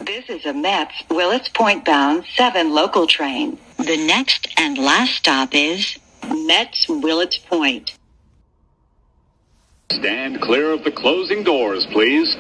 This is a Mets Willets Point bound 7 local train. The next and last stop is Mets Willets Point. Stand clear of the closing doors, please.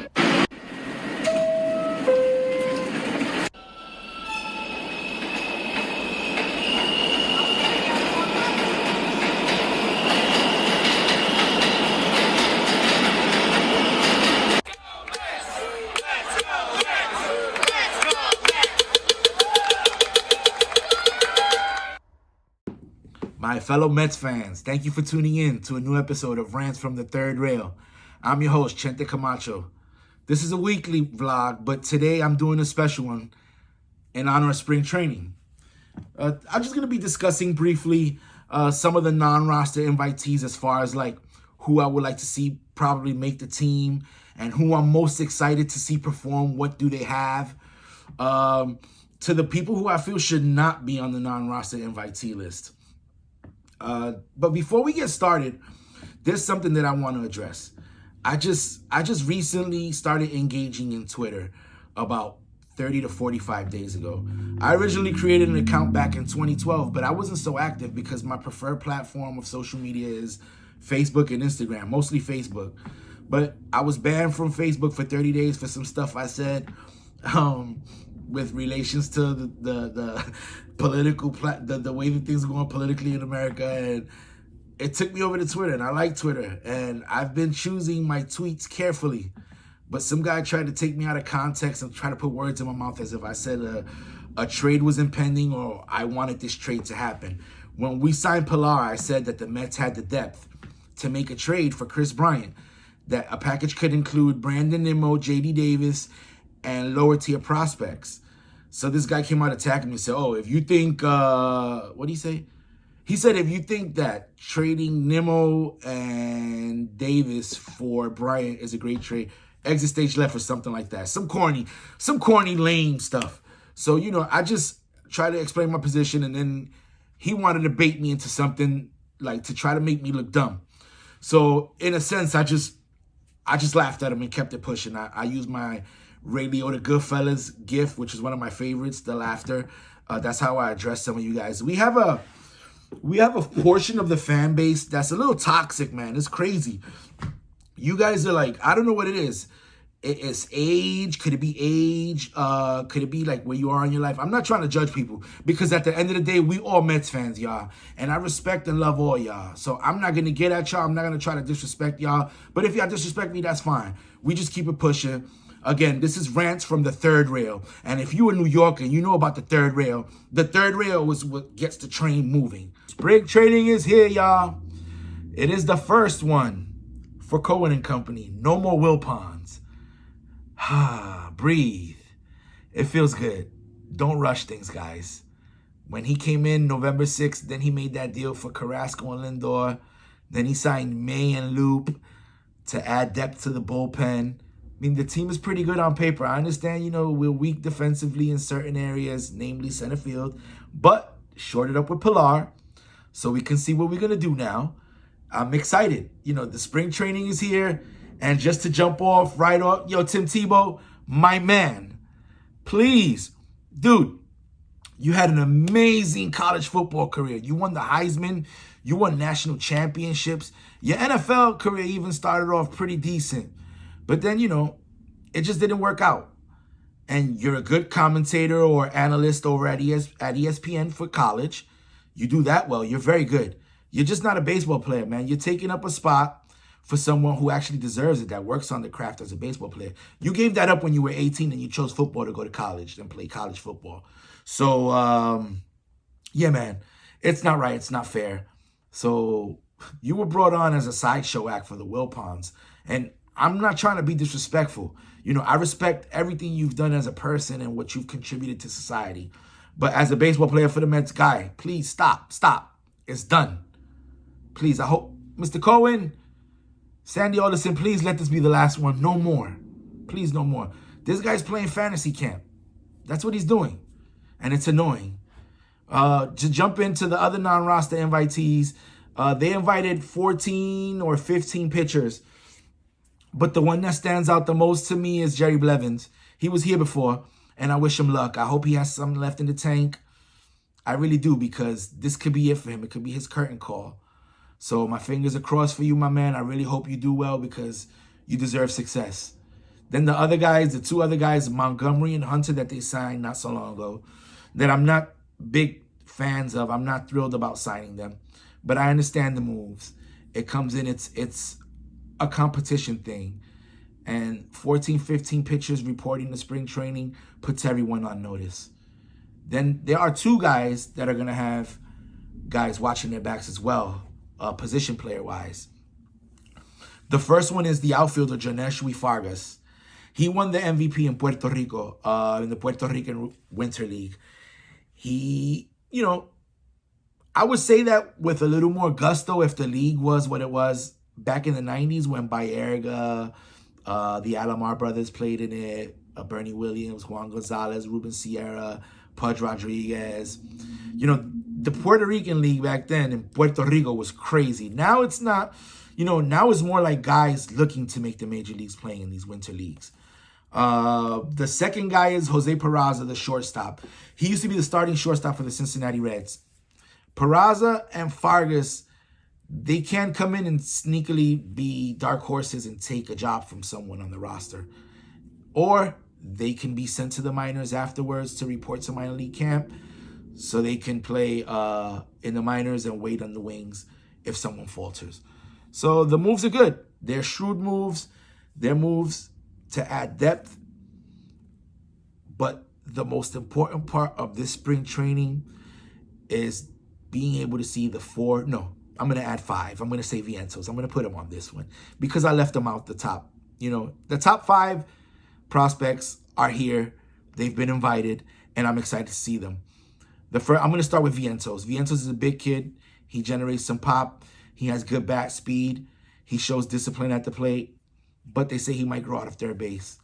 My fellow Mets fans, thank you for tuning in to a new episode of Rants from the Third Rail. I'm your host, Chente Camacho. This is a weekly vlog, but today I'm doing a special one in honor of spring training. I'm just going to be discussing briefly some of the non-roster invitees as far as like who I would like to see probably make the team and who I'm most excited to see perform. What do they have? To the people who I feel should not be on the non-roster invitee list. But before we get started, there's something that I want to address. I just recently started engaging in Twitter about 30 to 45 days ago. I originally created an account back in 2012, but I wasn't so active because my preferred platform of social media is Facebook and Instagram, mostly Facebook. But I was banned from Facebook for 30 days for some stuff I said with relations to the political, the way that things are going politically in America. And it took me over to Twitter, and I like Twitter. And I've been choosing my tweets carefully. But some guy tried to take me out of context and try to put words in my mouth as if I said a trade was impending or I wanted this trade to happen. When we signed Pilar, I said that the Mets had the depth to make a trade for Kris Bryant, that a package could include Brandon Nimmo, J.D. Davis, and lower tier prospects. So this guy came out attacking me and said, oh, if you think, what did he say? He said, if you think that trading Nimmo and Davis for Bryant is a great trade, exit stage left or something like that. Some corny, lame stuff. So, I just try to explain my position, and then he wanted to bait me into something like to try to make me look dumb. So in a sense, I just laughed at him and kept it pushing. I used my Ray Liotta Goodfellas gif, which is one of my favorites, the laughter. That's how I address some of you guys. We have a portion of the fan base that's a little toxic, man. It's crazy. You guys are like, I don't know what it is. It's age. Could it be age? Could it be like where you are in your life? I'm not trying to judge people because at the end of the day, we all Mets fans, y'all. And I respect and love all y'all. So I'm not going to get at y'all. I'm not going to try to disrespect y'all. But if y'all disrespect me, that's fine. We just keep it pushing. Again, this is Rants from the Third Rail. And if you're a New Yorker and you know about the Third Rail is what gets the train moving. Spring training is here, y'all. It is the first one for Cohen and Company. No more Wilpons. Breathe. It feels good. Don't rush things, guys. When he came in November 6th, then he made that deal for Carrasco and Lindor. Then he signed May and Loop to add depth to the bullpen. I mean, the team is pretty good on paper. I understand, we're weak defensively in certain areas, namely center field, but short it up with Pilar so we can see what we're going to do now. I'm excited. The spring training is here. And just to jump off, right off, Tim Tebow, my man, please, dude, you had an amazing college football career. You won the Heisman. You won national championships. Your NFL career even started off pretty decent. But then, it just didn't work out. And you're a good commentator or analyst over at ESPN for college. You do that well. You're very good. You're just not a baseball player, man. You're taking up a spot for someone who actually deserves it, that works on the craft as a baseball player. You gave that up when you were 18 and you chose football to go to college and play college football. So, yeah, man, it's not right. It's not fair. So you were brought on as a sideshow act for the Wilpons. And I'm not trying to be disrespectful. I respect everything you've done as a person and what you've contributed to society. But as a baseball player for the Mets, guy, please stop. It's done. Please, I hope, Mr. Cohen, Sandy Alderson, please let this be the last one. No more. Please, no more. This guy's playing fantasy camp. That's what he's doing. And it's annoying. To jump into the other non-roster invitees, they invited 14 or 15 pitchers. But the one that stands out the most to me is Jerry Blevins. He was here before. and I wish him luck. I hope he has something left in the tank. I really do, because this could be it for him. It could be his curtain call. So my fingers are crossed for you, my man. I really hope you do well, because you deserve success. Then the other guys, the two other guys, Montgomery and Hunter, that they signed not so long ago, that I'm not big fans of. I'm not thrilled about signing them, but I understand the moves. It comes in, it's a competition thing. And 14, 15 pitchers reporting to spring training puts everyone on notice. Then there are two guys that are going to have guys watching their backs as well, position player-wise. The first one is the outfielder, Johneshwy Fargas. He won the MVP in Puerto Rico, in the Puerto Rican Winter League. He, I would say that with a little more gusto if the league was what it was back in the 90s when Baerga, the Alomar brothers played in it, Bernie Williams, Juan Gonzalez, Ruben Sierra, Pudge Rodriguez. The Puerto Rican league back then in Puerto Rico was crazy. Now it's not, now it's more like guys looking to make the major leagues playing in these winter leagues. The second guy is Jose Peraza, the shortstop. He used to be the starting shortstop for the Cincinnati Reds. Peraza and Fargas, they can come in and sneakily be dark horses and take a job from someone on the roster. Or they can be sent to the minors afterwards to report to minor league camp so they can play in the minors and wait on the wings if someone falters. So the moves are good. They're shrewd moves. They're moves to add depth. But the most important part of this spring training is being able to see I'm going to add 5. I'm going to say Vientos. I'm going to put him on this one because I left them out the top. The top 5 prospects are here. They've been invited, and I'm excited to see them. I'm going to start with Vientos. Vientos is a big kid. He generates some pop. He has good bat speed. He shows discipline at the plate, but they say he might grow out of third base.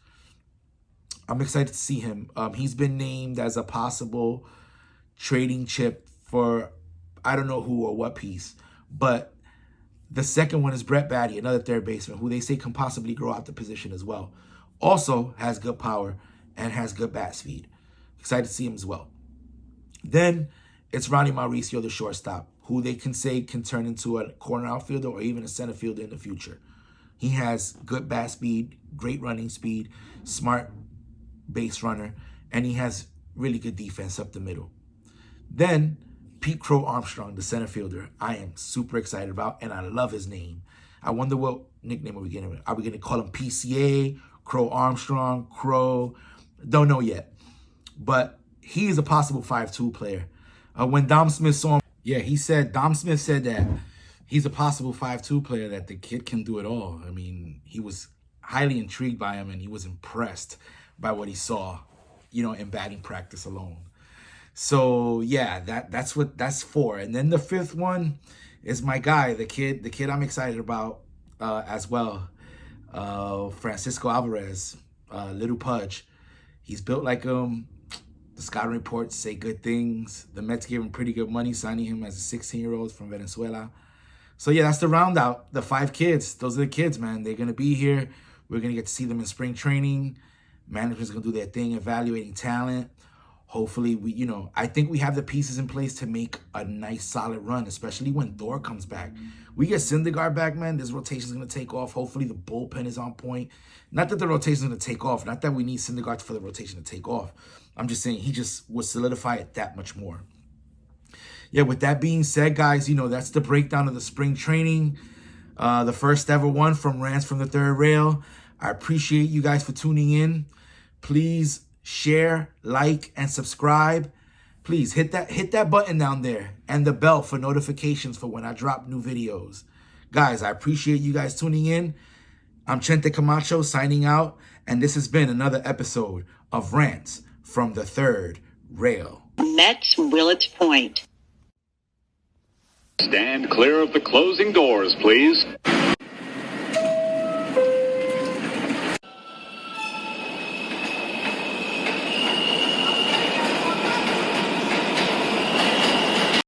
I'm excited to see him. He's been named as a possible trading chip for I don't know who or what piece, but the second one is Brett Batty, another third baseman, who they say can possibly grow out the position as well. Also has good power and has good bat speed. Excited to see him as well. Then it's Ronnie Mauricio, the shortstop, who they can say can turn into a corner outfielder or even a center fielder in the future. He has good bat speed, great running speed, smart base runner, and he has really good defense up the middle. Then Pete Crow Armstrong, the center fielder, I am super excited about, and I love his name. I wonder what nickname are we going to give? Are we going to call him PCA, Crow Armstrong, Crow? Don't know yet. But he is a possible 5-2 player. When Dom Smith saw him, Dom Smith said that he's a possible 5-2 player, that the kid can do it all. I mean, he was highly intrigued by him, and he was impressed by what he saw, in batting practice alone. So yeah, that's 4. And then the 5th one is my guy, the kid I'm excited about as well. Francisco Alvarez, Little Pudge. He's built like him. The scouting reports say good things. The Mets gave him pretty good money signing him as a 16-year-old from Venezuela. So yeah, that's the round out. The 5 kids. Those are the kids, man. They're gonna be here. We're gonna get to see them in spring training. Management's gonna do their thing, evaluating talent. Hopefully, I think we have the pieces in place to make a nice, solid run, especially when Thor comes back. We get Syndergaard back, man. This rotation's going to take off. Hopefully, the bullpen is on point. Not that the rotation's going to take off. Not that we need Syndergaard for the rotation to take off. I'm just saying he just will solidify it that much more. Yeah, with that being said, guys, that's the breakdown of the spring training. The first ever one from Rants from the Third Rail. I appreciate you guys for tuning in. Please share, like, and subscribe. Please hit that button down there and the bell for notifications for when I drop new videos. Guys, I appreciate you guys tuning in. I'm Chente Camacho signing out, and this has been another episode of Rants from the Third Rail. Mets Willets Point. Stand clear of the closing doors, please.